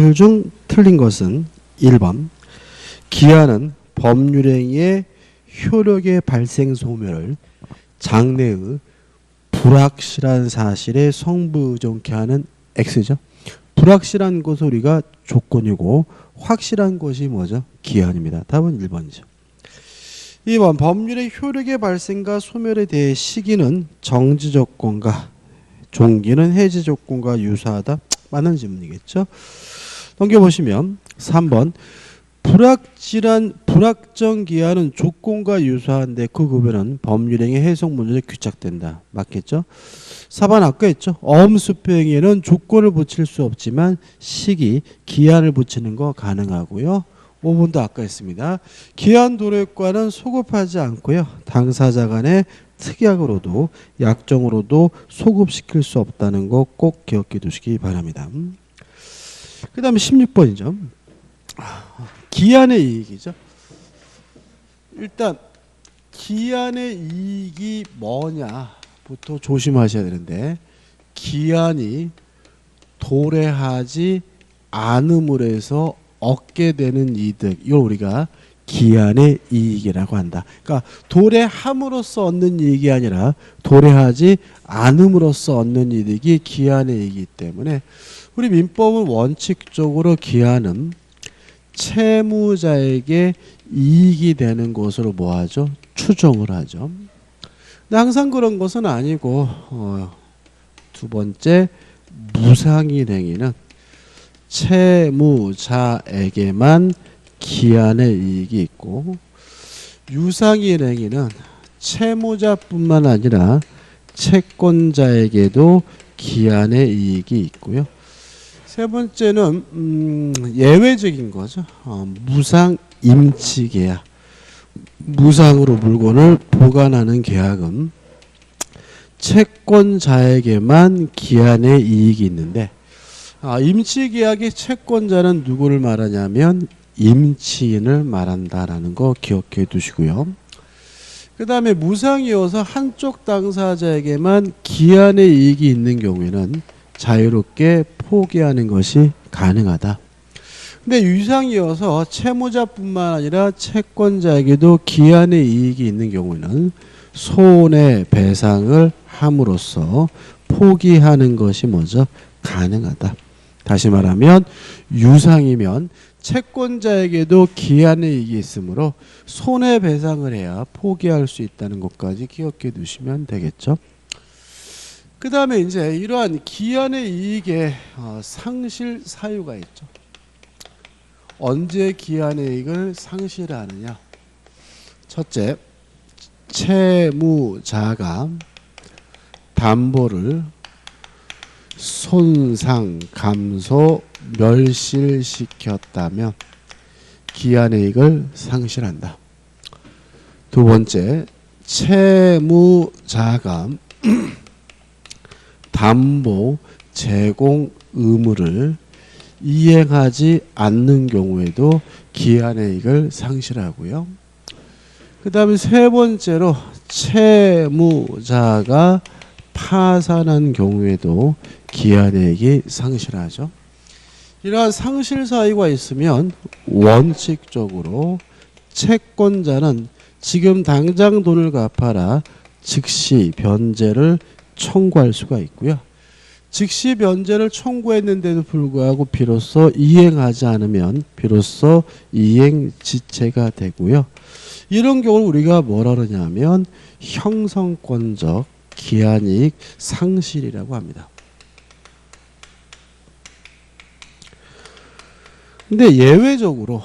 사실 중 틀린 것은 1번. 기한은 법률행위의 효력의 발생 소멸을 장래의 불확실한 사실에 성부의존케 하는 X죠. 불확실한 것은 우리가 조건이고 확실한 것이 뭐죠? 기한입니다. 답은 1번이죠. 2번 법률의 효력의 발생과 소멸에 대해 시기는 정지 조건과 종기는 해지 조건과 유사하다. 맞는 질문이겠죠. 넘겨보시면 3번 불확정 기한은 조건과 유사한데 그 구별은 법률행위 해석 문제에 규착된다. 맞겠죠? 4번 아까 했죠. 어음수표행위에는 조건을 붙일 수 없지만 시기, 기한을 붙이는 거 가능하고요. 5번도 아까 했습니다. 기한 도래과는 소급하지 않고요. 당사자 간의 특약으로도 약정으로도 소급시킬 수 없다는 거 꼭 기억해 두시기 바랍니다. 그 다음에 16번이죠. 기한의 이익이죠. 일단 기한의 이익이 뭐냐부터 조심하셔야 되는데 기한이 도래하지 않음으로 해서 얻게 되는 이득, 이걸 우리가 기한의 이익이라고 한다. 그러니까 도래함으로써 얻는 이익이 아니라 도래하지 않음으로써 얻는 이득이 기한의 이익이기 때문에 우리 민법은 원칙적으로 기한은 채무자에게 이익이 되는 것으로 뭐하죠? 추정을 하죠. 근데 항상 그런 것은 아니고 두 번째 무상인 행위는 채무자에게만 기한의 이익이 있고 유상인 행위는 채무자뿐만 아니라 채권자에게도 기한의 이익이 있고요. 세 번째는 예외적인 거죠. 무상 임치 계약. 무상으로 물건을 보관하는 계약은 채권자에게만 기한의 이익이 있는데 임치 계약의 채권자는 누구를 말하냐면 임치인을 말한다라는 거 기억해 두시고요. 그 다음에 무상이어서 한쪽 당사자에게만 기한의 이익이 있는 경우에는 자유롭게 포기하는 것이 가능하다. 근데 유상이어서 채무자뿐만 아니라 채권자에게도 기한의 이익이 있는 경우에는 손해배상을 함으로써 포기하는 것이 뭐죠? 가능하다. 다시 말하면 유상이면 채권자에게도 기한의 이익이 있으므로 손해배상을 해야 포기할 수 있다는 것까지 기억해 두시면 되겠죠. 그 다음에 이제 이러한 기한의 이익의 상실 사유가 있죠. 언제 기한의 이익을 상실하느냐. 첫째, 채무자가 담보를 손상, 감소, 멸실시켰다면 기한의 이익을 상실한다. 두 번째, 채무자가 담보 제공 의무를 이행하지 않는 경우에도 기한의 이익을 상실하고요. 그 다음에 세 번째로 채무자가 파산한 경우에도 기한의 이익이 상실하죠. 이러한 상실 사유가 있으면 원칙적으로 채권자는 지금 당장 돈을 갚아라 즉시 변제를 청구할 수가 있고요. 즉시 변제를 청구했는데도 불구하고 비로소 이행하지 않으면 비로소 이행지체가 되고요. 이런 경우를 우리가 뭐라 그러냐면 형성권적 기한이익 상실이라고 합니다. 근데 예외적으로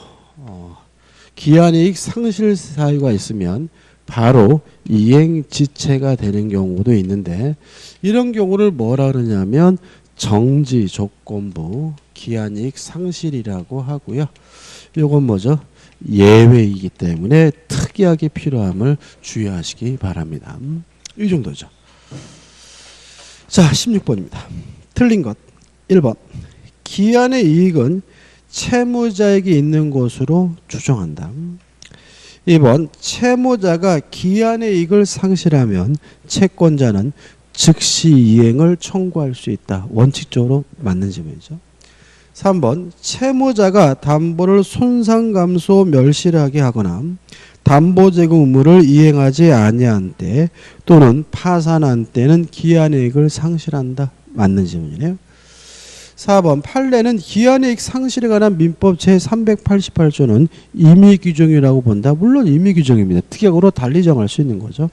기한이익 상실 사유가 있으면 바로 이행지체가 되는 경우도 있는데 이런 경우를 뭐라 그러냐면 정지조건부 기한이익 상실이라고 하고요. 이건 뭐죠? 예외이기 때문에 특이하게 필요함을 주의하시기 바랍니다. 이 정도죠. 자, 16번입니다. 틀린 것 1번. 기한의 이익은 채무자에게 있는 것으로 추정한다. 2번. 채무자가 기한의 이익을 상실하면 채권자는 즉시 이행을 청구할 수 있다. 원칙적으로 맞는 질문이죠. 3번 채무자가 담보를 손상 감소 멸실하게 하거나 담보 제공 의무를 이행하지 아니한 때 또는 파산한 때는 기한이익을 상실한다. 맞는 질문이네요. 4번 판례는 기한이익 상실에 관한 민법 제388조는 임의규정이라고 본다. 물론 임의규정입니다. 특약으로 달리 정할 수 있는 거죠.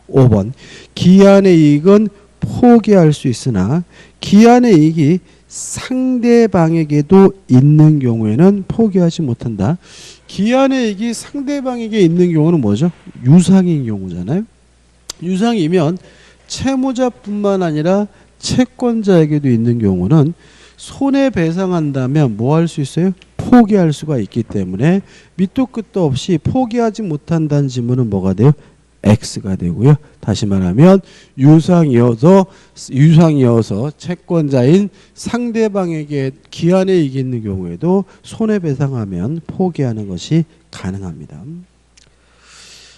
5번 기한의 이익은 포기할 수 있으나 기한의 이익이 상대방에게도 있는 경우에는 포기하지 못한다. 기한의 이익이 상대방에게 있는 경우는 뭐죠? 유상인 경우잖아요. 유상이면 채무자뿐만 아니라 채권자에게도 있는 경우는 손해배상한다면 뭐 할 수 있어요? 포기할 수가 있기 때문에 밑도 끝도 없이 포기하지 못한다는 지문은 뭐가 돼요? X가 되고요. 다시 말하면 유상이어서 채권자인 상대방에게 기한의 이익이 있는 경우에도 손해배상하면 포기하는 것이 가능합니다.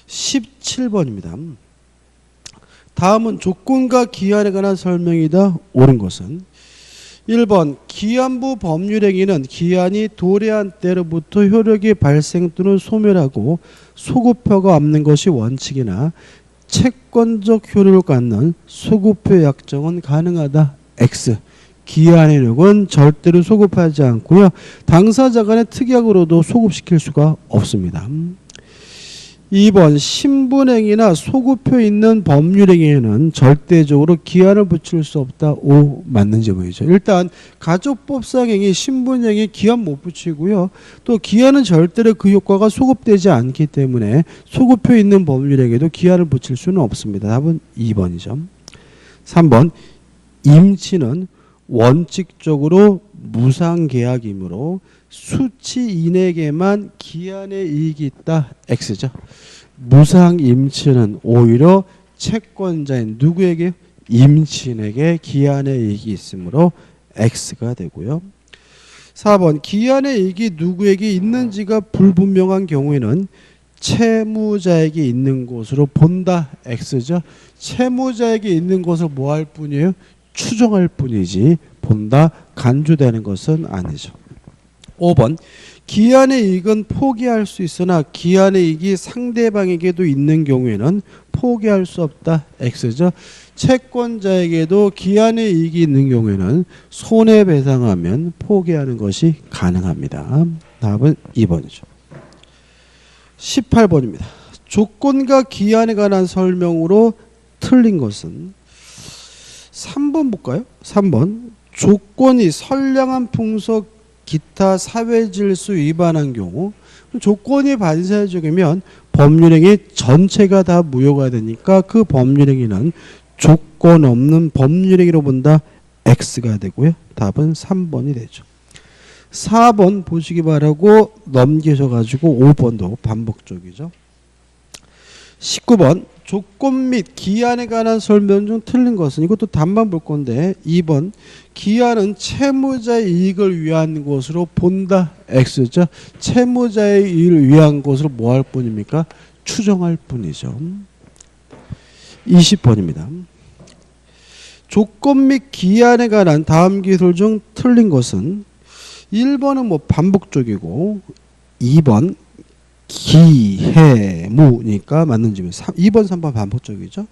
17번입니다. 다음은 조건과 기한에 관한 설명이다. 옳은 것은 1번 기한부 법률행위는 기한이 도래한 때로부터 효력이 발생 또는 소멸하고 소급표가 없는 것이 원칙이나 채권적 효력을 갖는 소급표 약정은 가능하다. X. 기한의 효력은 절대로 소급하지 않고요. 당사자 간의 특약으로도 소급시킬 수가 없습니다. 2번 신분행위나 소급표 있는 법률행위에는 절대적으로 기한을 붙일 수 없다. O 맞는 질문이죠. 일단 가족법상행위 신분행위 기한 못 붙이고요. 또 기한은 절대로 그 효과가 소급되지 않기 때문에 소급표 있는 법률행위에도 기한을 붙일 수는 없습니다. 답은 2번이죠. 3번 임치는 원칙적으로 무상계약이므로 수취인에게만 기한의 이익이 있다. X죠. 무상임치는 오히려 채권자인 누구에게? 임치인에게 기한의 이익이 있으므로 X가 되고요. 4번 기한의 이익이 누구에게 있는지가 불분명한 경우에는 채무자에게 있는 것으로 본다. X죠. 채무자에게 있는 것을 뭐 할 뿐이에요? 추정할 뿐이지 본다, 간주되는 것은 아니죠. 5번 기한의 이익은 포기할 수 있으나 기한의 이익이 상대방에게도 있는 경우에는 포기할 수 없다. X죠. 채권자에게도 기한의 이익이 있는 경우에는 손해배상하면 포기하는 것이 가능합니다. 답은 2번이죠. 18번입니다. 조건과 기한에 관한 설명으로 틀린 것은 3번 볼까요? 3번 조건이 선량한 풍속 기타 사회질서 위반한 경우 조건이 반사회적이면 법률행위 전체가 다 무효가 되니까 그 법률행위는 조건 없는 법률행위로 본다. X가 되고요. 답은 3번이 되죠. 4번 보시기 바라고 넘기셔가지고 5번도 반복적이죠. 19번 조건 및 기한에 관한 설명 중 틀린 것은 이것도 답만 볼 건데 2번 기한은 채무자의 이익을 위한 것으로 본다. X죠. 채무자의 이익을 위한 것으로 뭐 할 뿐입니까? 추정할 뿐이죠. 20번입니다. 조건 및 기한에 관한 다음 기술 중 틀린 것은 1번은 뭐 반복적이고 2번 기해무니까 맞는 질문. 2번, 3번 반복적이죠.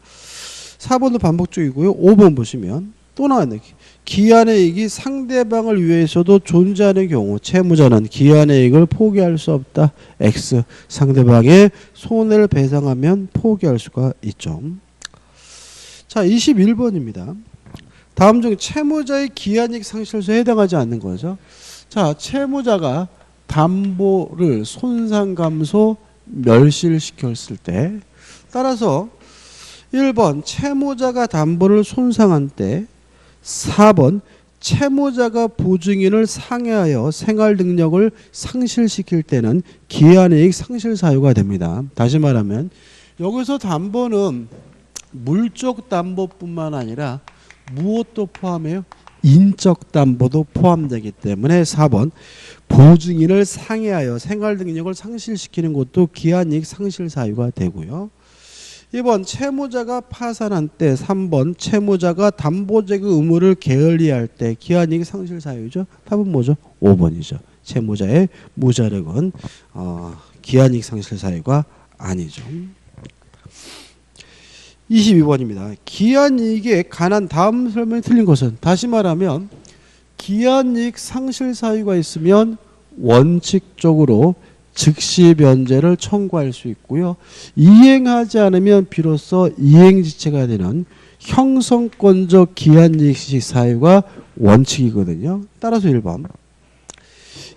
4번도 반복적이고요. 5번 보시면 또 나왔네. 기한의 이익이 상대방을 위해서도 존재하는 경우 채무자는 기한의 이익을 포기할 수 없다. X. 상대방의 손해를 배상하면 포기할 수가 있죠. 자, 21번입니다. 다음 중 채무자의 기한이익 상실소에 해당하지 않는 거죠. 자, 채무자가 담보를 손상 감소 멸실시켰을 때 따라서 1번 채무자가 담보를 손상한 때 4번 채무자가 보증인을 상해하여 생활 능력을 상실시킬 때는 기한이익 상실 사유가 됩니다. 다시 말하면 여기서 담보는 물적 담보뿐만 아니라 무엇도 포함해요? 인적 담보도 포함되기 때문에 4번 보증인을 상해하여 생활 능력을 상실시키는 것도 기한이익 상실 사유가 되고요. 2번 채무자가 파산한 때, 3번 채무자가 담보재개 의무를 게을리할 때 기한이익 상실 사유죠. 답은 뭐죠? 5번이죠. 채무자의 무자력은 기한이익 상실 사유가 아니죠. 22번입니다. 기한이익에 관한 다음 설명이 틀린 것은, 다시 말하면 기한이익 상실 사유가 있으면 원칙적으로 즉시 변제를 청구할 수 있고요. 이행하지 않으면 비로소 이행지체가 되는 형성권적 기한이익 사유가 원칙이거든요. 따라서 1번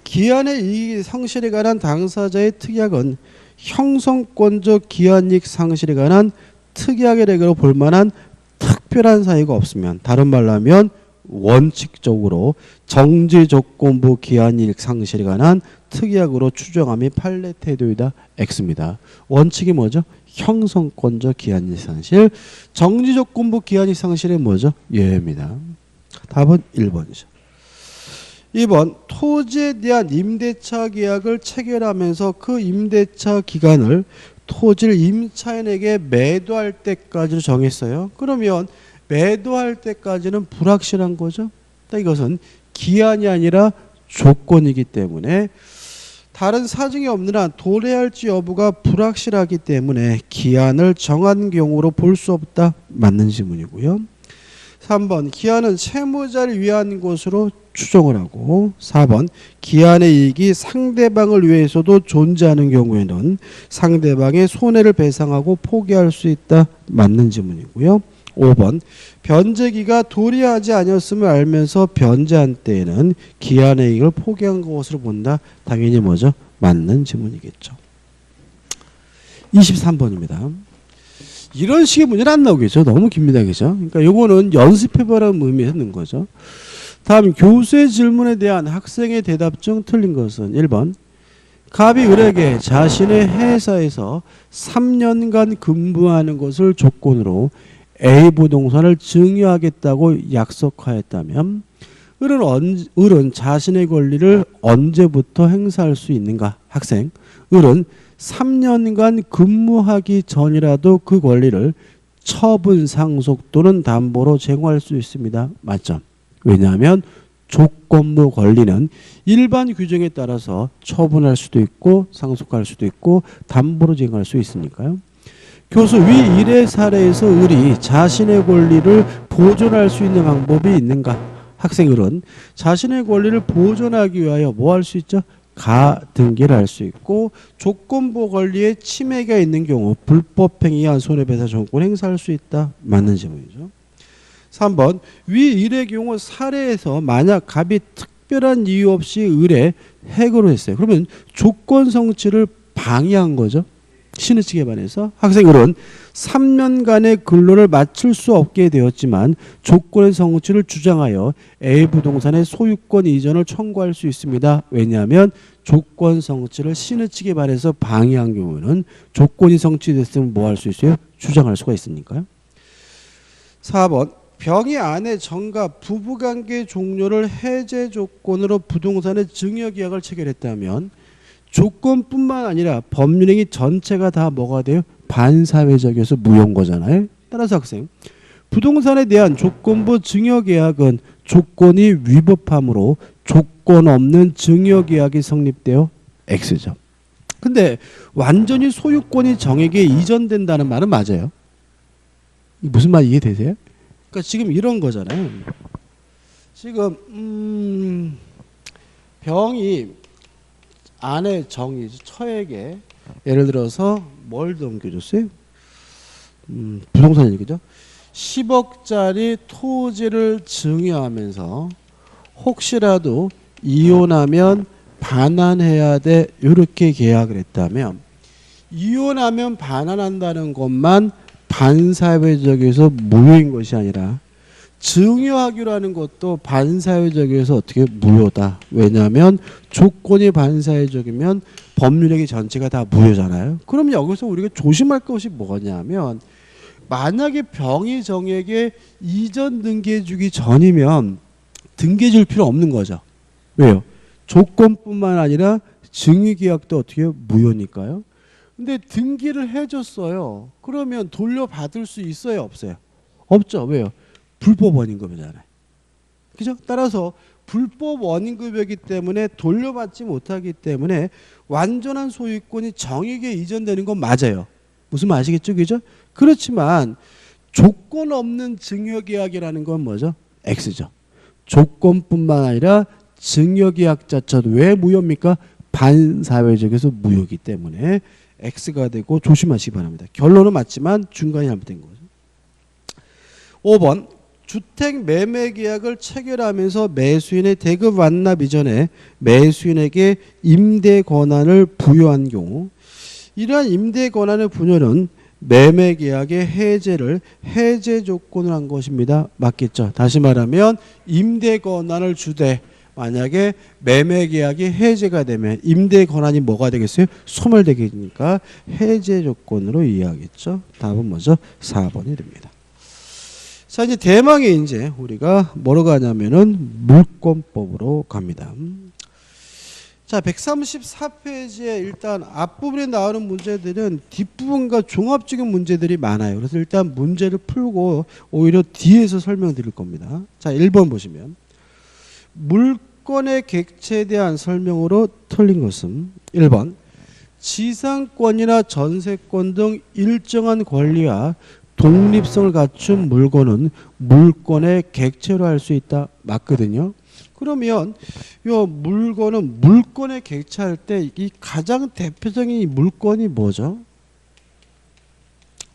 기한의 이익 상실에 관한 당사자의 특약은 형성권적 기한이익 상실에 관한 특약의 대가로 볼 만한 특별한 사유가 없으면, 다른 말로 하면 원칙적으로 정지조건부 기한이익 상실에 관한 특약으로 추정함이 판례 태도이다. X입니다. 원칙이 뭐죠? 형성권적 기한이익 상실. 정지조건부 기한이익 상실은 뭐죠? 예입니다. 답은 1번이죠. 2번 토지에 대한 임대차 계약을 체결하면서 그 임대차 기간을 토지를 임차인에게 매도할 때까지로 정했어요. 그러면 매도할 때까지는 불확실한 거죠. 이것은 기한이 아니라 조건이기 때문에 다른 사정이 없는 한 도래할지 여부가 불확실하기 때문에 기한을 정한 경우로 볼 수 없다. 맞는 질문이고요. 3번 기한은 채무자를 위한 것으로 추정을 하고, 4번 기한의 이익이 상대방을 위해서도 존재하는 경우에는 상대방의 손해를 배상하고 포기할 수 있다. 맞는 질문이고요. 5번 변제기가 도래하지 않았음을 알면서 변제한 때에는 기한의 이익을 포기한 것으로 본다. 당연히 뭐죠? 맞는 질문이겠죠. 23번입니다. 이런 식의 문제는 안 나오겠죠. 너무 깁니다. 그죠? 그러니까 요거는 연습해보라는 의미에서 넣은 거죠. 다음 교수의 질문에 대한 학생의 대답 중 틀린 것은 1번 갑이 을에게 자신의 회사에서 3년간 근무하는 것을 조건으로 A 부동산을 증여하겠다고 약속하였다면 을은 자신의 권리를 언제부터 행사할 수 있는가? 학생, 을은 3년간 근무하기 전이라도 그 권리를 처분 상속 또는 담보로 제공할 수 있습니다. 맞죠? 왜냐하면 조건부 권리는 일반 규정에 따라서 처분할 수도 있고 상속할 수도 있고 담보로 제공할 수 있으니까요. 교수 위 일의 사례에서 을이 자신의 권리를 보존할 수 있는 방법이 있는가? 학생 을은 자신의 권리를 보존하기 위하여 뭐 할 수 있죠? 가등기를 할 수 있고 조건부 권리에 침해가 있는 경우 불법행위한 손해배상 청구권 행사할 수 있다. 맞는 질문이죠. 3번 위 일의 경우 사례에서 만약 갑이 특별한 이유 없이 을에 해고를 했어요. 그러면 조건 성취를 방해한 거죠. 신의 측에 반해서 학생 을은 3년간의 근로를 마칠 수 없게 되었지만 조건의 성취를 주장하여 A 부동산의 소유권 이전을 청구할 수 있습니다. 왜냐하면 조건 성취를 신의 측에 반해서 방해한 경우는 조건이 성취됐으면 뭐 할 수 있어요? 주장할 수가 있으니까요. 4번 병의 아내 정과 부부관계 종료를 해제 조건으로 부동산의 증여계약을 체결했다면 조건뿐만 아니라 법률행위 전체가 다 뭐가 돼요? 반사회적이어서 무효인 거잖아요. 따라서 학생 부동산에 대한 조건부 증여계약은 조건이 위법하므로 조건 없는 증여계약이 성립되어 X죠. 근데 완전히 소유권이 정에게 이전된다는 말은 맞아요. 무슨 말 이해되세요? 그러니까 지금 이런 거잖아요. 지금 병이 아내 정이 처에게 예를 들어서 뭘 넘겨줬어요? 부동산 얘기죠. 10억짜리 토지를 증여하면서 혹시라도 이혼하면 반환해야 돼 이렇게 계약을 했다면 이혼하면 반환한다는 것만 반사회적에서 무효인 것이 아니라 증여하기로 하는 것도 반사회적에서 어떻게 무효다. 왜냐하면 조건이 반사회적이면 법률행위 전체가 다 무효잖아요. 그럼 여기서 우리가 조심할 것이 뭐냐면 만약에 병이 정에게 이전 등기해 주기 전이면 등기해 줄 필요 없는 거죠. 왜요? 조건뿐만 아니라 증여계약도 어떻게 무효니까요. 근데 등기를 해줬어요. 그러면 돌려받을 수 있어요, 없어요? 없죠. 왜요? 불법 원인급여잖아요. 그죠? 따라서 불법 원인급여이기 때문에 돌려받지 못하기 때문에 완전한 소유권이 정익에 이전되는 건 맞아요. 무슨 말 아시겠죠? 그죠? 그렇지만 조건 없는 증여계약이라는 건 뭐죠? X죠. 조건뿐만 아니라 증여계약 자체도 왜 무효입니까? 반사회적에서 무효이기 때문에 X가 되고 조심하시기 바랍니다. 결론은 맞지만 중간이 잘못된 거죠. 5번 주택 매매 계약을 체결하면서 매수인의 대급 완납 이전에 매수인에게 임대 권한을 부여한 경우 이러한 임대 권한의 부여는 매매 계약의 해제를 해제 조건을 한 것입니다. 맞겠죠? 다시 말하면 임대 권한을 주되 만약에 매매 계약이 해제가 되면 임대 권한이 뭐가 되겠어요? 소멸되니까 해제 조건으로 이해하겠죠. 답은 뭐죠? 4번이 됩니다. 자, 이제 대망에 이제 우리가 뭐로 가냐면은 물권법으로 갑니다. 자, 134페이지에 일단 앞부분에 나오는 문제들은 뒷부분과 종합적인 문제들이 많아요. 그래서 일단 문제를 풀고 오히려 뒤에서 설명드릴 겁니다. 자, 1번 보시면 물권의 객체에 대한 설명으로 틀린 것은 1번 지상권이나 전세권 등 일정한 권리와 독립성을 갖춘 물건은 물권의 객체로 할 수 있다. 맞거든요. 그러면 이 물건은 물권의 객체할 때 이 가장 대표적인 물건이 뭐죠?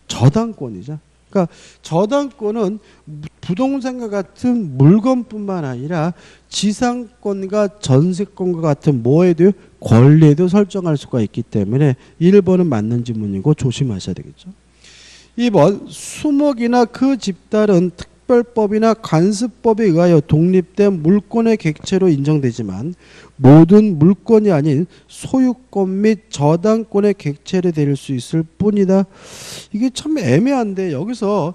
저당권이죠. 그러니까 저당권은 부동산과 같은 물건뿐만 아니라 지상권과 전세권과 같은 뭐에도 권리에도 설정할 수가 있기 때문에 1번은 맞는 지문이고 조심하셔야 되겠죠. 2번 수목이나 그 집단은 특별법이나 관습법에 의하여 독립된 물권의 객체로 인정되지만 모든 물권이 아닌 소유권 및 저당권의 객체로 될 수 있을 뿐이다. 이게 참 애매한데 여기서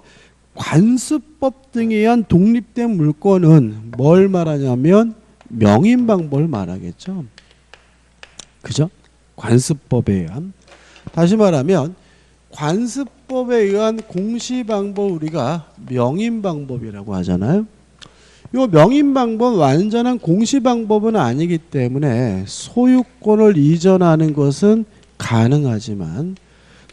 관습법 등에 의한 독립된 물권은 뭘 말하냐면 명인방법을 말하겠죠. 그죠? 관습법에 의한. 다시 말하면 관습법에 의한 공시방법 우리가 명인방법이라고 하잖아요. 이 명인방법 완전한 공시방법은 아니기 때문에 소유권을 이전하는 것은 가능하지만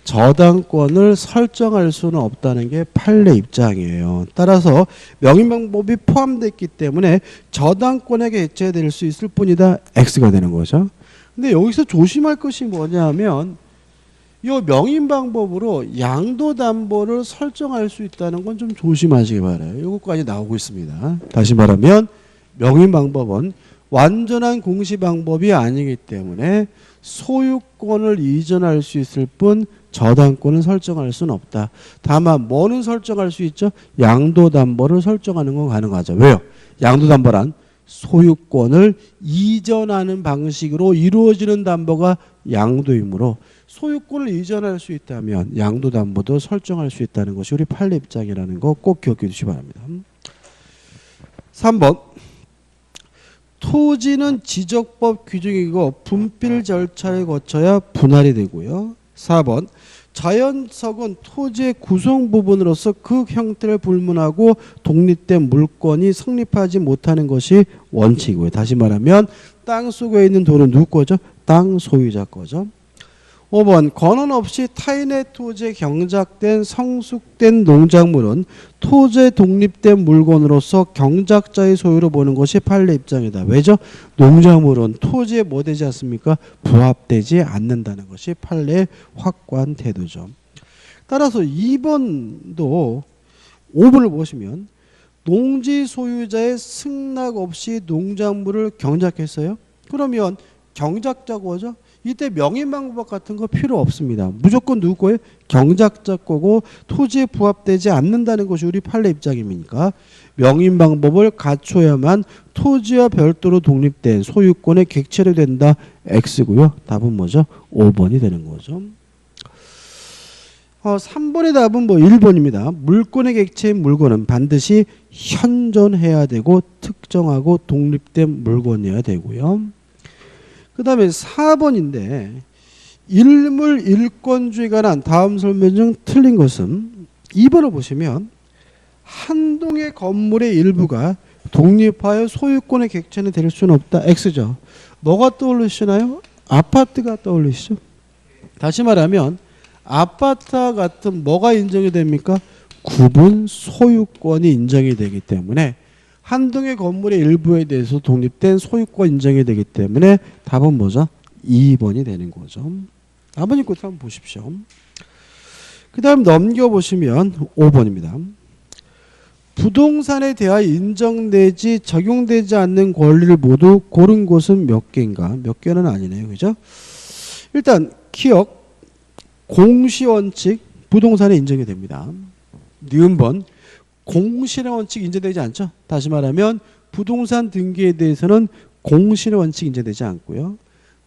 저당권을 설정할 수는 없다는 게 판례 입장이에요. 따라서 명인방법이 포함됐기 때문에 저당권에게 해체될 수 있을 뿐이다. X가 되는 거죠. 근데 여기서 조심할 것이 뭐냐면 이 명인방법으로 양도담보를 설정할 수 있다는 건 좀 조심하시기 바라요. 이것까지 나오고 있습니다. 다시 말하면 명인방법은 완전한 공시방법이 아니기 때문에 소유권을 이전할 수 있을 뿐 저당권은 설정할 수는 없다. 다만 뭐는 설정할 수 있죠? 양도담보를 설정하는 건 가능하죠. 왜요? 양도담보란 소유권을 이전하는 방식으로 이루어지는 담보가 양도이므로 소유권을 이전할 수 있다면 양도담보도 설정할 수 있다는 것이 우리 판례 입장이라는 거 꼭 기억해 주시기 바랍니다. 3번 토지는 지적법 규정이고 분필 절차를 거쳐야 분할이 되고요. 4번 자연석은 토지의 구성 부분으로서 그 형태를 불문하고 독립된 물건이 성립하지 못하는 것이 원칙이고요. 다시 말하면 땅 속에 있는 돈은 누구 거죠? 땅 소유자 거죠. 5번 권한 없이 타인의 토지에 경작된 성숙된 농작물은 토지에 독립된 물건으로서 경작자의 소유로 보는 것이 판례 입장이다. 왜죠? 농작물은 토지에 뭐 되지 않습니까? 부합되지 않는다는 것이 판례의 확고한 태도죠. 따라서 2번도 5번을 보시면 농지 소유자의 승낙 없이 농작물을 경작했어요. 그러면 경작자고죠. 이때 명인방법 같은 거 필요 없습니다. 무조건 누구 거예요? 경작자 거고 토지에 부합되지 않는다는 것이 우리 판례 입장입니까? 명인방법을 갖춰야만 토지와 별도로 독립된 소유권의 객체로 된다. X고요. 답은 뭐죠? 5번이 되는 거죠. 3번의 답은 뭐 1번입니다. 물권의 객체인 물건은 반드시 현존해야 되고 특정하고 독립된 물건이어야 되고요. 그 다음에 4번인데 일물 일권주의에 관한 다음 설명 중 틀린 것은 2번을 보시면 한 동의 건물의 일부가 독립하여 소유권의 객체는 될 수는 없다. X죠. 뭐가 떠오르시나요? 아파트가 떠올리시죠. 다시 말하면 아파트와 같은 뭐가 인정이 됩니까? 구분 소유권이 인정이 되기 때문에 한 동의 건물의 일부에 대해서 독립된 소유권 인정이 되기 때문에 답은 뭐죠? 2번이 되는 거죠. 아버님 것도 한번 보십시오. 그 다음 넘겨보시면 5번입니다. 부동산에 대하여 인정되지 적용되지 않는 권리를 모두 고른 곳은 몇 개인가? 몇 개는 아니네요. 그죠? 일단 기억, 공시원칙 부동산에 인정이 됩니다. 니은번 공실의 원칙 인정되지 않죠. 다시 말하면 부동산 등기에 대해서는 공실의 원칙 인정되지 않고요.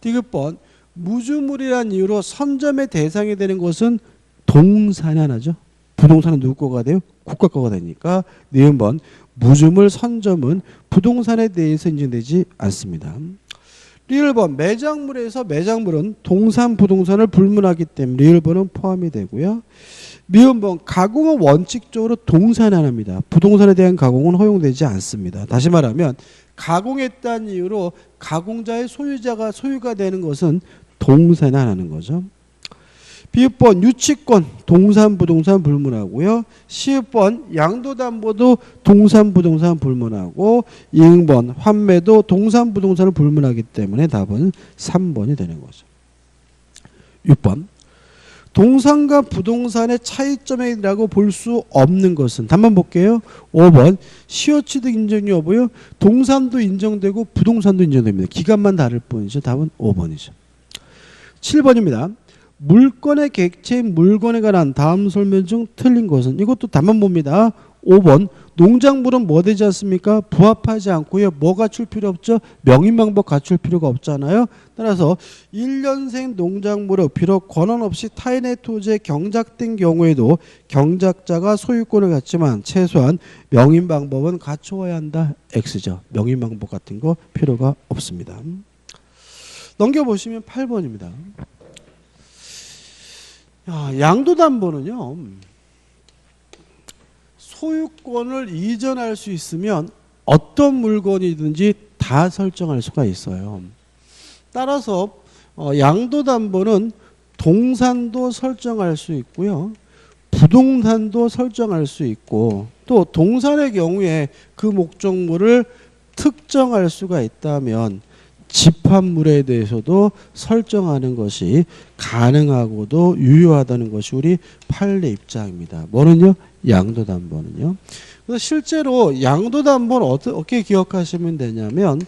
디귿번 무주물이라는 이유로 선점의 대상이 되는 것은 동산이 하나죠. 부동산은 누구 거가 돼요? 국가 거가 되니까 니은번 무주물 선점은 부동산에 대해서 인정되지 않습니다. 리을번 매장물에서 매장물은 동산 부동산을 불문하기 때문에 리을번은 포함이 되고요. 미음번 가공은 원칙적으로 동산이 하나입니다. 부동산에 대한 가공은 허용되지 않습니다. 다시 말하면 가공했다는 이유로 가공자의 소유가 되는 것은 동산이 하나는 거죠. 비읍번 유치권 동산 부동산 불문하고요. 시읍번 양도담보도 동산 부동산 불문하고 이응번 환매도 동산 부동산을 불문하기 때문에 답은 3번이 되는 거죠. 6번 동산과 부동산의 차이점이라고 볼 수 없는 것은 답만 볼게요. 5번 시효취득 인정 여부요. 동산도 인정되고 부동산도 인정됩니다. 기간만 다를 뿐이죠. 답은 5번이죠. 7번입니다. 물건의 객체인 물건에 관한 다음 설명 중 틀린 것은 이것도 답만 봅니다. 5번 농작물은 뭐 되지 않습니까? 부합하지 않고요. 뭐 갖출 필요 없죠? 명인방법 갖출 필요가 없잖아요. 따라서 1년생 농작물은 비록 권한 없이 타인의 토지에 경작된 경우에도 경작자가 소유권을 갖지만 최소한 명인방법은 갖추어야 한다. X죠. 명인방법 같은 거 필요가 없습니다. 넘겨보시면 8번입니다. 양도담보는요. 소유권을 이전할 수 있으면 어떤 물건이든지 다 설정할 수가 있어요. 따라서 양도담보는 동산도 설정할 수 있고요. 부동산도 설정할 수 있고 또 동산의 경우에 그 목적물을 특정할 수가 있다면 집합물에 대해서도 설정하는 것이 가능하고도 유효하다는 것이 우리 판례 입장입니다. 뭐는요? 양도담보는요. 그래서 실제로 양도담보는 어떻게 기억하시면 되냐면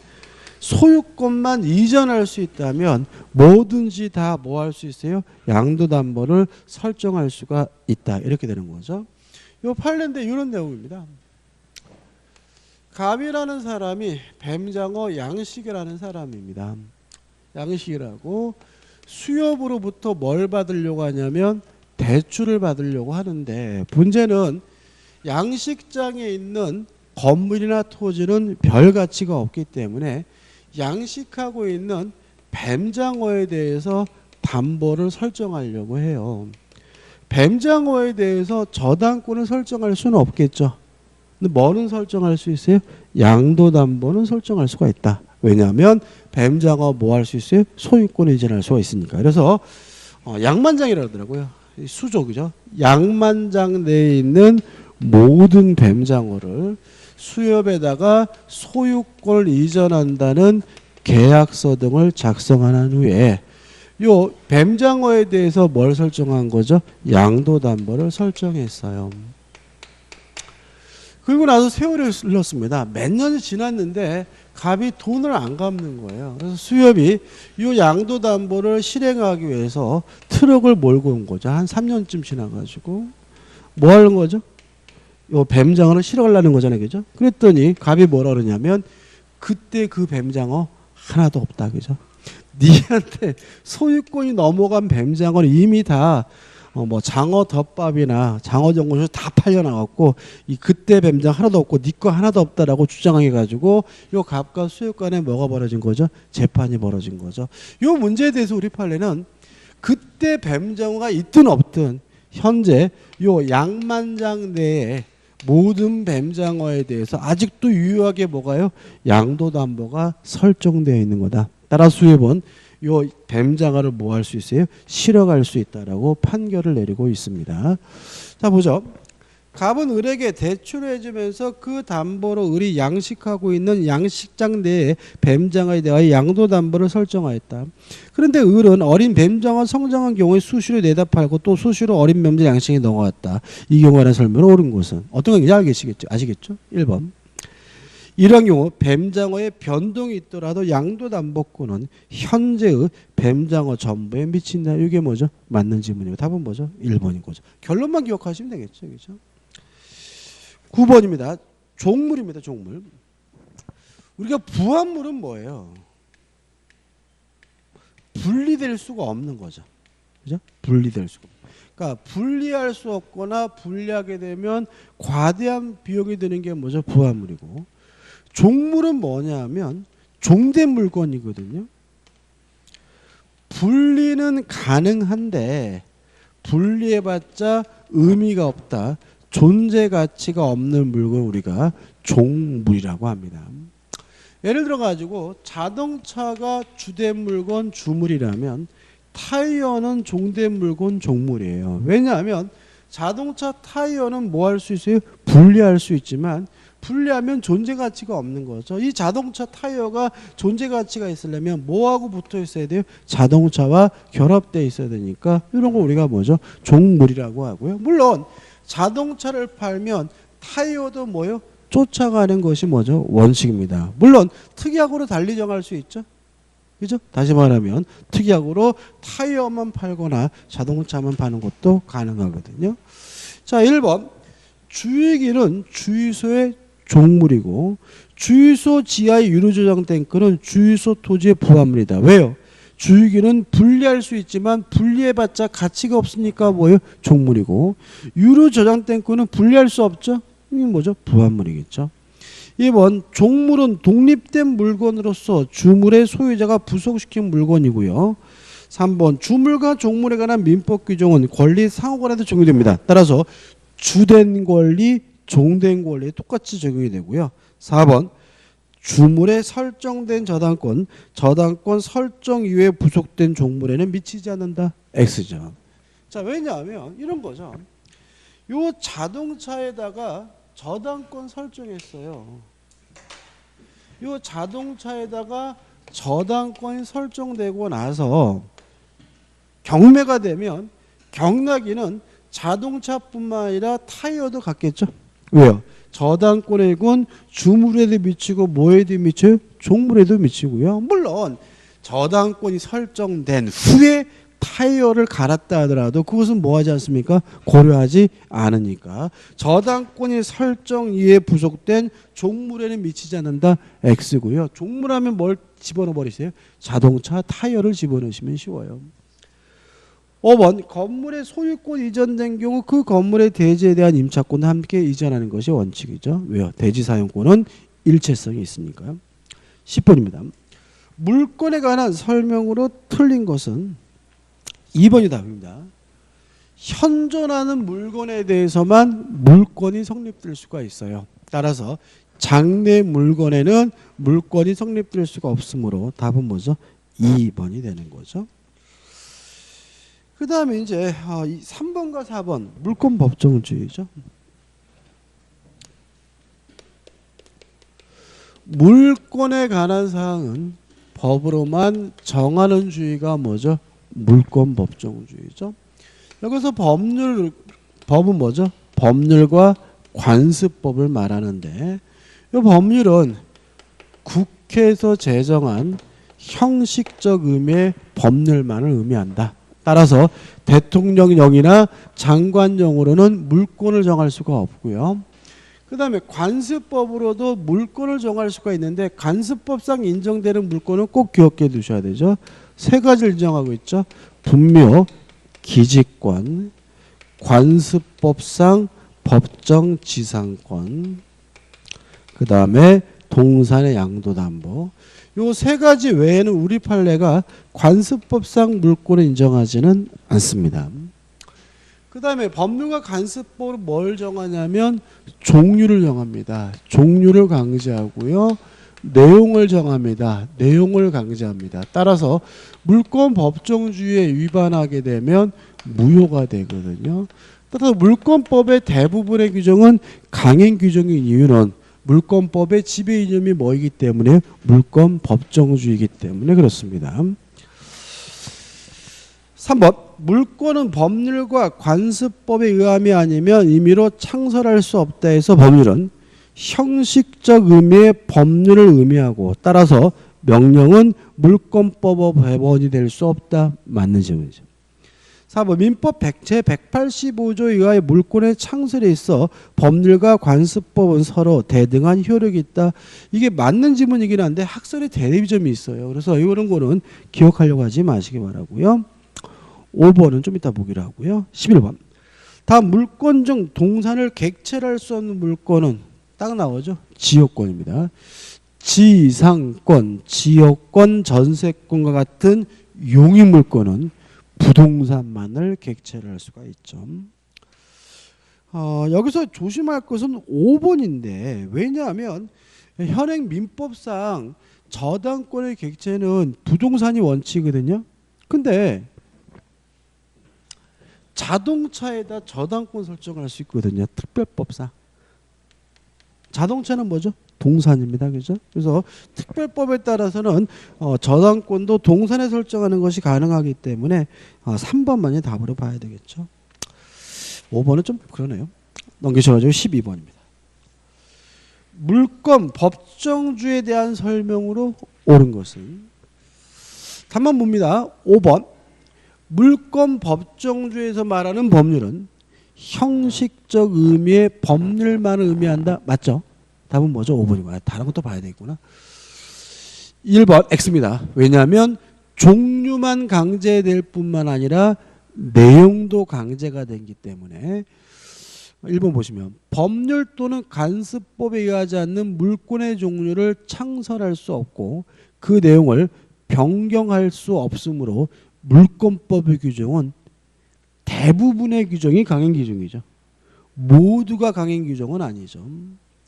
소유권만 이전할 수 있다면 뭐든지 다 뭐 할 수 있어요? 양도담보를 설정할 수가 있다. 이렇게 되는 거죠. 이 판례인데 이런 내용입니다. 갑이라는 사람이 뱀장어 양식이라는 사람입니다. 양식이라고 수협으로부터 뭘 받으려고 하냐면 대출을 받으려고 하는데 문제는 양식장에 있는 건물이나 토지는 별 가치가 없기 때문에 양식하고 있는 뱀장어에 대해서 담보를 설정하려고 해요. 뱀장어에 대해서 저당권을 설정할 수는 없겠죠. 근데 뭐는 설정할 수 있어요? 양도담보는 설정할 수가 있다. 왜냐하면 뱀장어 뭐 할 수 있어요? 소유권을 이전할 수가 있으니까. 그래서 양만장이라고 하더라고요. 수족이죠. 양만장 내에 있는 모든 뱀장어를 수협에다가 소유권을 이전한다는 계약서 등을 작성한 후에 요 뱀장어에 대해서 뭘 설정한 거죠? 양도담보를 설정했어요. 그리고 나서 세월이 흘렀습니다. 몇 년이 지났는데 갑이 돈을 안 갚는 거예요. 그래서 수협이 이 양도담보를 실행하기 위해서 트럭을 몰고 온 거죠. 한 3년쯤 지나가지고 뭐 하는 거죠? 요 뱀장어를 실어가려는 거잖아요. 그죠? 그랬더니 갑이 뭐라 그러냐면 그때 그 뱀장어 하나도 없다. 그죠? 니한테 소유권이 넘어간 뱀장어는 이미 다 뭐 장어 덮밥이나 장어 전골에서 다 팔려나갔고 이 그때 뱀장 하나도 없고 니 거 하나도 없다라고 주장해가지고 요 갑과 수협 간에 뭐가 벌어진 거죠? 재판이 벌어진 거죠. 요 문제에 대해서 우리 판례는 그때 뱀장어가 있든 없든 현재 요 양만장 내에 모든 뱀장어에 대해서 아직도 유효하게 뭐가요? 양도담보가 설정되어 있는 거다. 따라 수협은 요 뱀장어를 뭐 할 수 있어요? 실어갈 수 있다라고 판결을 내리고 있습니다. 자 보죠. 갑은 을에게 대출을 해주면서 그 담보로 을이 양식하고 있는 양식장 내에 뱀장어에 대하여 양도담보를 설정하였다. 그런데 을은 어린 뱀장어 성장한 경우에 수시로 내다 팔고 또 수시로 어린 뱀장 양식에 넣어왔다. 이 경우에 관한 설명을 옳은 것은 어떤 건지 아시겠죠? 1번. 이러한 경우 뱀장어의 변동이 있더라도 양도담보권은 현재의 뱀장어 전부에 미친다. 이게 뭐죠? 맞는 질문이고 답은 뭐죠? 1번인 거죠. 결론만 기억하시면 되겠죠. 그렇죠? 9번입니다. 종물입니다. 종물. 우리가 부합물은 뭐예요? 분리될 수가 없는 거죠. 그죠? 분리될 수가 없는. 그러니까 분리할 수 없거나 분리하게 되면 과대한 비용이 드는 게 뭐죠? 부합물이고. 종물은 뭐냐면 종된 물건이거든요. 분리는 가능한데 분리해봤자 의미가 없다. 존재 가치가 없는 물건 우리가 종물이라고 합니다. 예를 들어 가지고 자동차가 주된 물건 주물이라면 타이어는 종된 물건 종물이에요. 왜냐하면 자동차 타이어는 뭐 할 수 있어요? 분리할 수 있지만 분리하면 존재 가치가 없는 거죠. 이 자동차 타이어가 존재 가치가 있으려면 뭐하고 붙어 있어야 돼요? 자동차와 결합되어 있어야 되니까 이런 거 우리가 뭐죠? 종물이라고 하고요. 물론 자동차를 팔면 타이어도 뭐요? 쫓아가는 것이 뭐죠? 원칙입니다. 물론 특약으로 달리 정할 수 있죠. 그죠? 다시 말하면 특약으로 타이어만 팔거나 자동차만 파는 것도 가능하거든요. 자, 1번. 주유기는 주유소의 종물이고 주유소 지하에 유류 저장된 건은 주유소 토지의 부합물이다. 왜요? 주유기는 분리할 수 있지만 분리해봤자 가치가 없으니까 뭐예요? 종물이고 유류 저장된 거는 분리할 수 없죠? 이게 뭐죠? 부합물이겠죠. 2번 종물은 독립된 물건으로서 주물의 소유자가 부속시킨 물건이고요. 3번 주물과 종물에 관한 민법 규정은 권리 상호간에도 적용됩니다. 따라서 주된 권리, 종된 권리에 똑같이 적용이 되고요. 4번 주물에 설정된 저당권 설정 이외에 부속된 종물에는 미치지 않는다. X죠. 자, 왜냐하면 이런 거죠. 요 자동차에다가 저당권 설정했어요. 요 자동차에다가 저당권이 설정되고 나서 경매가 되면 경락인은 자동차뿐만 아니라 타이어도 같겠죠. 왜요? 저당권의 군 주물에도 미치고 뭐에도 미쳐요? 종물에도 미치고요. 물론 저당권이 설정된 후에 타이어를 갈았다 하더라도 그것은 뭐하지 않습니까? 고려하지 않으니까 저당권이 설정 이에 부속된 종물에는 미치지 않는다. X고요. 종물하면 뭘 집어넣어 버리세요? 자동차 타이어를 집어넣으시면 쉬워요. 5번 건물의 소유권 이전된 경우 그 건물의 대지에 대한 임차권을 함께 이전하는 것이 원칙이죠. 왜요? 대지 사용권은 일체성이 있으니까요. 10번입니다. 물건에 관한 설명으로 틀린 것은 2번이 답입니다. 현존하는 물건에 대해서만 물권이 성립될 수가 있어요. 따라서 장내 물건에는 물권이 성립될 수가 없으므로 답은 뭐죠? 2번이 되는 거죠. 그 다음에 이제 3번과 4번 물권 법정주의죠. 물권에 관한 사항은 법으로만 정하는 주의가 뭐죠? 물권 법정주의죠. 여기서 법은 뭐죠? 법률과 관습법을 말하는데 이 법률은 국회에서 제정한 형식적 의미의 법률만을 의미한다. 따라서 대통령령이나 장관령으로는 물권을 정할 수가 없고요. 그 다음에 관습법으로도 물권을 정할 수가 있는데 관습법상 인정되는 물권은 꼭 기억해 두셔야 되죠. 세 가지를 인정하고 있죠. 분묘, 기직권, 관습법상 법정지상권, 그 다음에 동산의 양도담보. 요 세 가지 외에는 우리 판례가 관습법상 물권을 인정하지는 않습니다. 그 다음에 법률과 관습법으로 뭘 정하냐면 종류를 정합니다. 종류를 강제하고요. 내용을 정합니다. 내용을 강제합니다. 따라서 물권 법정주의에 위반하게 되면 무효가 되거든요. 따라서 물권법의 대부분의 규정은 강행 규정인 이유는 물권법의 지배 이념이 뭐이기 때문에 물권 법정주의이기 때문에 그렇습니다. 3번 물권은 법률과 관습법에 의함이 아니면 임의로 창설할 수 없다 해서 법률은 형식적 의미의 법률을 의미하고 따라서 명령은 물권법 배번이 될 수 없다. 맞는 질문이죠. 4번 민법 제185조에 의하여 물권의 창설에 있어 법률과 관습법은 서로 대등한 효력이 있다. 이게 맞는 지문이긴 한데 학설에 대립점이 있어요. 그래서 이런 거는 기억하려고 하지 마시기 바라고요. 5번은 좀 이따 보기로 하고요. 11번 다음 물권 중 동산을 객체할 수 없는 물권은 딱 나오죠. 지역권입니다. 지상권, 지역권, 전세권과 같은 용익물권은 부동산만을 객체를 할 수가 있죠. 여기서 조심할 것은 5번인데 왜냐하면 현행 민법상 저당권의 객체는 부동산이 원칙이거든요. 근데 자동차에다 저당권 설정할 수 있거든요. 특별법상. 자동차는 뭐죠? 동산입니다. 그죠? 그래서 특별법에 따라서는 저당권도 동산에 설정하는 것이 가능하기 때문에 3번만이 답으로 봐야 되겠죠. 5번은 좀 그러네요. 넘기셔가지고 12번입니다. 물권 법정주에 대한 설명으로 옳은 것은 답만 봅니다. 5번 물권 법정주에서 말하는 법률은 형식적 의미의 법률만을 의미한다. 맞죠? 답은 뭐죠? 5번이고. 다른 것도 봐야 되겠구나. 1번 X입니다. 왜냐하면 종류만 강제될 뿐만 아니라 내용도 강제가 되기 때문에 1번 보시면 법률 또는 관습법에 의하지 않는 물권의 종류를 창설할 수 없고 그 내용을 변경할 수 없으므로 물권법의 규정은 대부분의 규정이 강행 규정이죠. 모두가 강행 규정은 아니죠.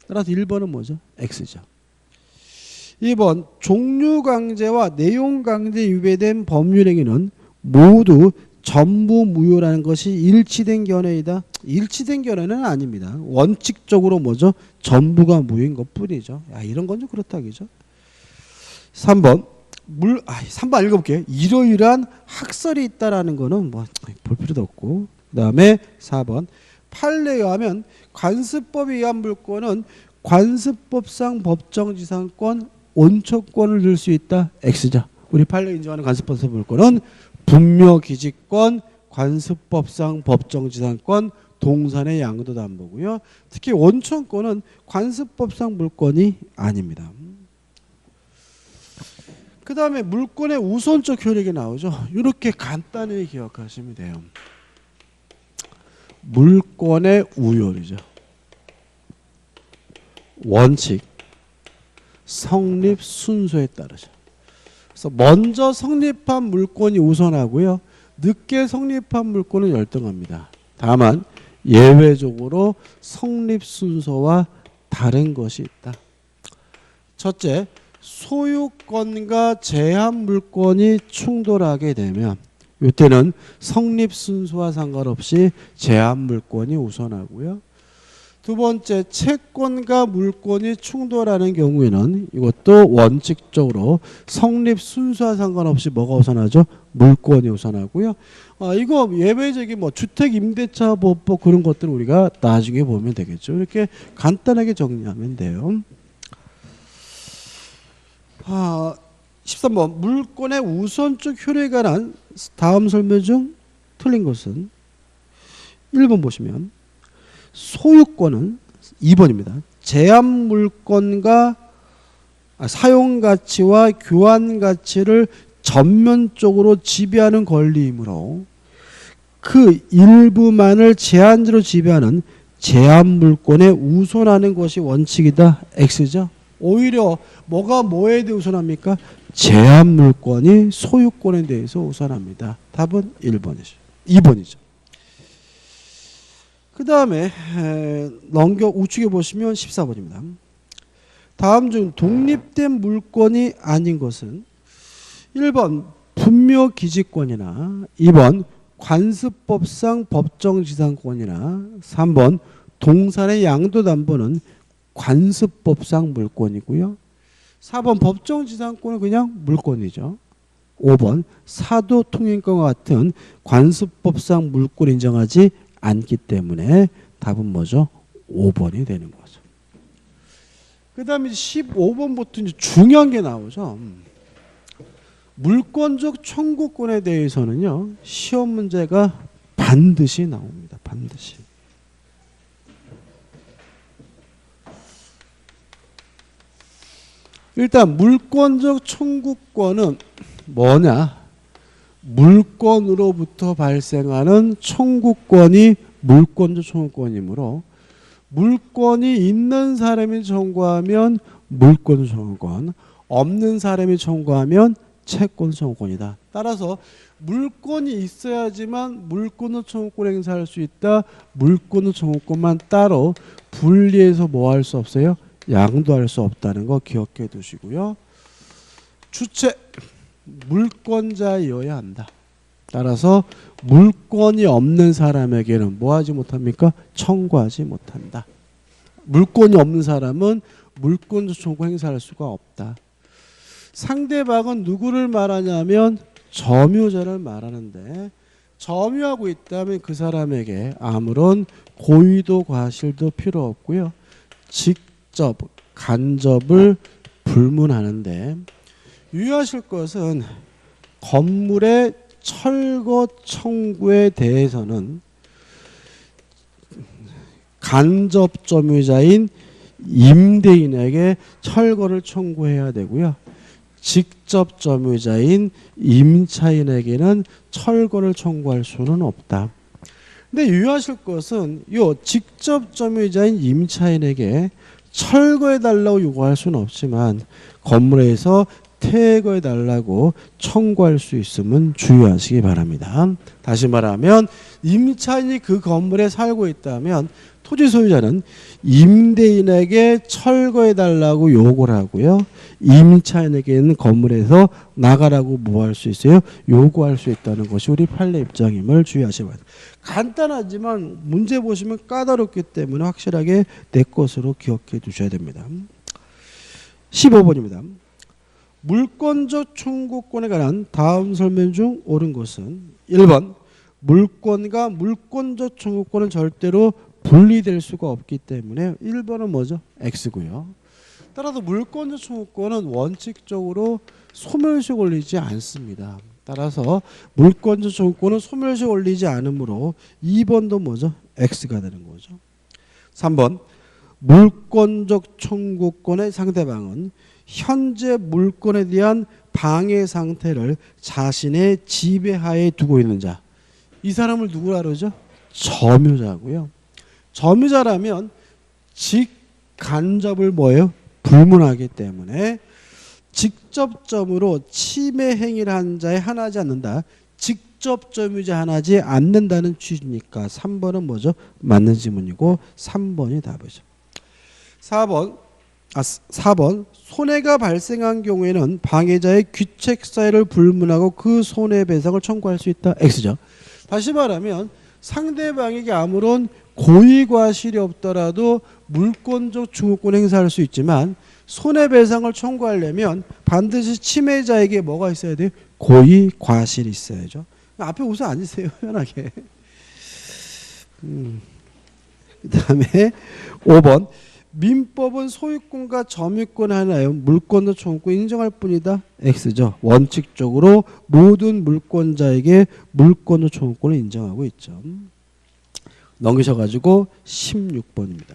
따라서 1번은 뭐죠? X죠. 2번 종류 강제와 내용 강제에 위배된 법률행위는 모두 전부 무효라는 것이 일치된 견해이다. 일치된 견해는 아닙니다. 원칙적으로 뭐죠? 전부가 무효인 것뿐이죠. 이런 건 좀 그렇다기죠. 3번 3번 읽어볼게요. 이러이러한 학설이 있다라는 거는 뭐 볼 필요도 없고 그 다음에 4번 판례에 의하면 관습법에 의한 물권은 관습법상 법정지상권, 온천권을 들 수 있다. X죠. 우리 판례 인정하는 관습법상 물권은 분묘기지권, 관습법상 법정지상권, 동산의 양도담보고요. 특히 온천권은 관습법상 물권이 아닙니다. 그 다음에 물권의 우선적 효력이 나오죠. 이렇게 간단히 기억하시면 돼요. 물권의 우효이죠. 원칙, 성립 순서에 따르죠. 그래서 먼저 성립한 물권이 우선하고요. 늦게 성립한 물권은 열등합니다. 다만 예외적으로 성립 순서와 다른 것이 있다. 첫째, 소유권과 제한 물권이 충돌하게 되면 이때는 성립 순서와 상관없이 제한 물권이 우선하고요. 두 번째, 채권과 물권이 충돌하는 경우에는 이것도 원칙적으로 성립 순서와 상관없이 뭐가 우선하죠? 물권이 우선하고요. 이거 예외적인 뭐 주택임대차보호법 그런 것들을 우리가 나중에 보면 되겠죠. 이렇게 간단하게 정리하면 돼요. 13번 물권의 우선적 효력에 관한 다음 설명 중 틀린 것은 1번 보시면 소유권은 2번입니다. 제한 물권과 사용가치와 교환가치를 전면적으로 지배하는 권리이므로 그 일부만을 제한적으로 지배하는 제한 물권에 우선하는 것이 원칙이다. X죠. 오히려 뭐가 뭐에 대해 우선합니까? 제한 물권이 소유권에 대해서 우선합니다. 답은 1번이죠. 2번이죠. 그 다음에 우측에 보시면 14번입니다. 다음 중 독립된 물권이 아닌 것은 1번 분묘기지권이나 2번 관습법상 법정지상권이나 3번 동산의 양도담보는 관습법상 물권이고요. 4번 법정지상권은 그냥 물권이죠. 5번 사도통행권과 같은 관습법상 물권 인정하지 않기 때문에 답은 뭐죠? 5번이 되는 거죠. 그 다음에 15번부터 이제 중요한 게 나오죠. 물권적 청구권에 대해서는요, 시험 문제가 반드시 나옵니다. 반드시. 일단 물권적 청구권은 뭐냐? 물권으로부터 발생하는 청구권이 물권적 청구권이므로 물권이 있는 사람이 청구하면 물권적 청구권, 없는 사람이 청구하면 채권 청구권이다. 따라서 물권이 있어야지만 물권적 청구권 행사할 수 있다. 물권적 청구권만 따로 분리해서 뭐 할 수 없어요? 양도할 수 없다는 거 기억해 두시고요. 주체 물권자이어야 한다. 따라서 물권이 없는 사람에게는 뭐 하지 못합니까? 청구하지 못한다. 물권이 없는 사람은 물권적 청구 행사할 수가 없다. 상대방은 누구를 말하냐면 점유자를 말하는데 점유하고 있다면 그 사람에게 아무런 고의도 과실도 필요 없고요. 직접 간접을 불문하는데 유의하실 것은 건물의 철거 청구에 대해서는 간접 점유자인 임대인에게 철거를 청구해야 되고요. 직접 점유자인 임차인에게는 철거를 청구할 수는 없다. 근데 유의하실 것은 요 직접 점유자인 임차인에게 철거해달라고 요구할 수는 없지만 건물에서 퇴거해달라고 청구할 수 있음은 주의하시기 바랍니다. 다시 말하면 임차인이 그 건물에 살고 있다면 토지 소유자는 임대인에게 철거해달라고 요구를 하고요. 임차인에게는 건물에서 나가라고 뭐 할 수 있어요? 요구할 수 있다는 것이 우리 판례 입장임을 주의하셔야 합니다. 간단하지만 문제 보시면 까다롭기 때문에 확실하게 내 것으로 기억해 두셔야 됩니다. 15번입니다. 물권적 청구권에 관한 다음 설명 중 옳은 것은 1번 물권과 물권적 청구권은 절대로 분리될 수가 없기 때문에 1번은 뭐죠? X고요. 따라서 물권적 청구권은 원칙적으로 소멸시 걸리지 않습니다. 따라서 물권적 청구권은 소멸시 걸리지 않으므로 2번도 뭐죠? X가 되는 거죠. 3번 물권적 청구권의 상대방은 현재 물권에 대한 방해 상태를 자신의 지배하에 두고 있는 자. 이 사람을 누구라 그러죠? 점유자고요. 점유자라면 직간접을 뭐예요? 불문하기 때문에 직접점으로 침해 행위를 한 자에 하나하지 않는다. 직접 점유자 하나하지 않는다는 취지니까 3번은 뭐죠? 맞는 지문이고 3번이 답이죠. 4번 손해가 발생한 경우에는 방해자의 귀책 사유를 불문하고 그 손해배상을 청구할 수 있다. X죠. 다시 말하면 상대방에게 아무런 고의과실이 없더라도 물권적 청구권 행사할 수 있지만 손해배상을 청구하려면 반드시 침해자에게 뭐가 있어야 돼요? 고의과실이 있어야죠. 앞에 우선 앉으세요. 편하게. 그 다음에 5번 민법은 소유권과 점유권 하나요. 물권적 청구권 인정할 뿐이다. X죠. 원칙적으로 모든 물권자에게 물권적 청구권을 인정하고 있죠. 넘기셔가지고 16번입니다.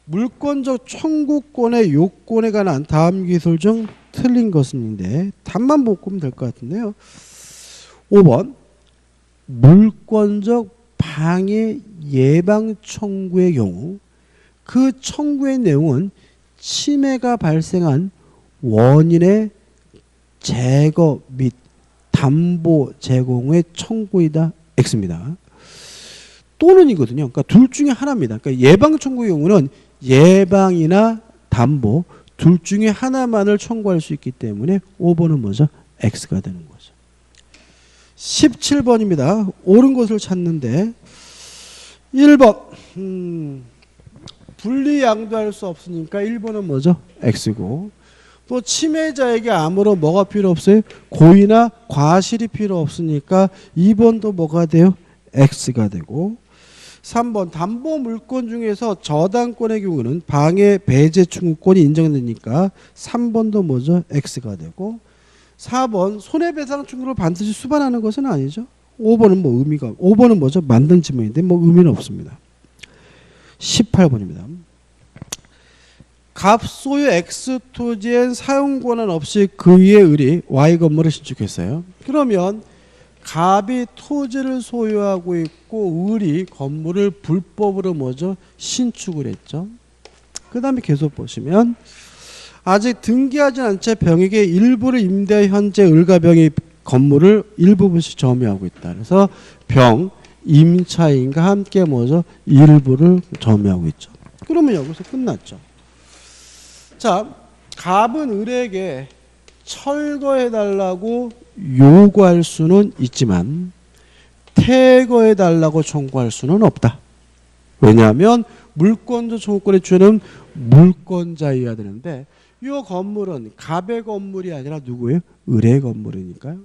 물권적 청구권의 요건에 관한 다음 기술 중 틀린 것인데 답만 보면 될 것 같은데요. 5번 물권적 방해 예방 청구의 경우 그 청구의 내용은 침해가 발생한 원인의 제거 및 담보 제공의 청구이다. X입니다. 또는이거든요. 그러니까 둘 중에 하나입니다. 그러니까 예방 청구의 경우는 예방이나 담보 둘 중에 하나만을 청구할 수 있기 때문에 5번은 뭐죠? X가 되는 거죠. 17번입니다. 옳은 것을 찾는데 1번 분리 양도할 수 없으니까 1번은 뭐죠? X고 또 침해자에게 아무런 뭐가 필요 없어요? 고의나 과실이 필요 없으니까 2번도 뭐가 돼요? X가 되고 3번 담보 물권 중에서 저당권의 경우는 방해 배제 청구권이 인정되니까 3번도 뭐죠? X가 되고 4번 손해배상 청구를 반드시 수반하는 것은 아니죠. 5번은 뭐 의미가 5번은 뭐죠? 만든 지문인데 뭐 의미는 없습니다. 18번입니다. 갑 소유 X 토지엔 사용 권한 없이 그 위에 을이 Y 건물을 신축했어요. 그러면 갑이 토지를 소유하고 있고 을이 건물을 불법으로 뭐죠? 신축을 했죠. 그 다음에 계속 보시면 아직 등기하지 않은 채 병에게 일부를 임대 현재 을과 병이 건물을 일부분씩 점유하고 있다. 그래서 병, 임차인과 함께 뭐죠? 일부를 점유하고 있죠. 그러면 여기서 끝났죠. 자, 갑은 을에게 철거해달라고 요구할 수는 있지만 퇴거해달라고 청구할 수는 없다. 왜냐하면 물권자 청구권의 주체는 물권자여야 되는데 이 건물은 갑의 건물이 아니라 누구예요? 을의 건물이니까요.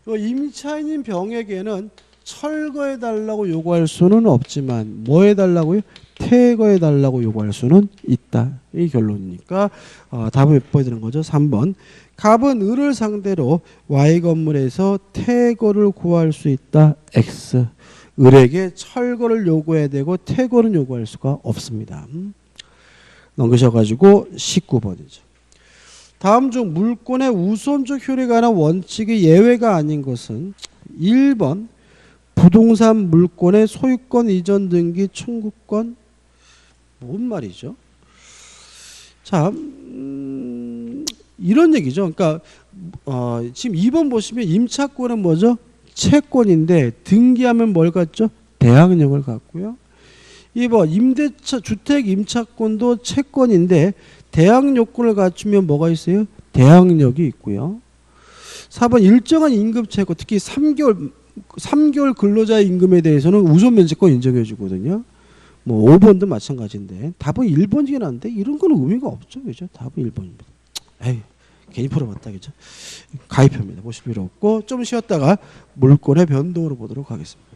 임차인인 병에게는 철거해달라고 요구할 수는 없지만 뭐 해달라고요? 퇴거해달라고 요구할 수는 있다. 이 결론이니까 답을 몇 번이 되는 거죠? 3번. 갑은 을을 상대로 Y 건물에서 퇴거를 구할 수 있다. X. 을에게 철거를 요구해야 되고 퇴거는 요구할 수가 없습니다. 넘기셔가지고 19번이죠. 다음 중 물권의 우선적 효력에 관한 원칙이 예외가 아닌 것은 1번 부동산 물권의 소유권 이전 등기 청구권. 뭔 말이죠? 자, 이런 얘기죠. 그러니까 지금 2번 보시면 임차권은 뭐죠? 채권인데 등기하면 뭘 갖죠? 대항력을 갖고요. 2번 임대차 주택 임차권도 채권인데 대항 요건을 갖추면 뭐가 있어요? 대항력이 있고요. 4번 일정한 임금 채권, 특히 3개월 근로자 임금에 대해서는 우선 면제권 인정해 주거든요. 뭐 5번도 마찬가지인데 답은 1번이긴 한데 이런 거는 의미가 없죠. 그죠? 답은 1번입니다. 에이, 괜히 풀어봤다. 그죠? 가입합니다. 보실 필요 없고 좀 쉬었다가 물권의 변동으로 보도록 하겠습니다.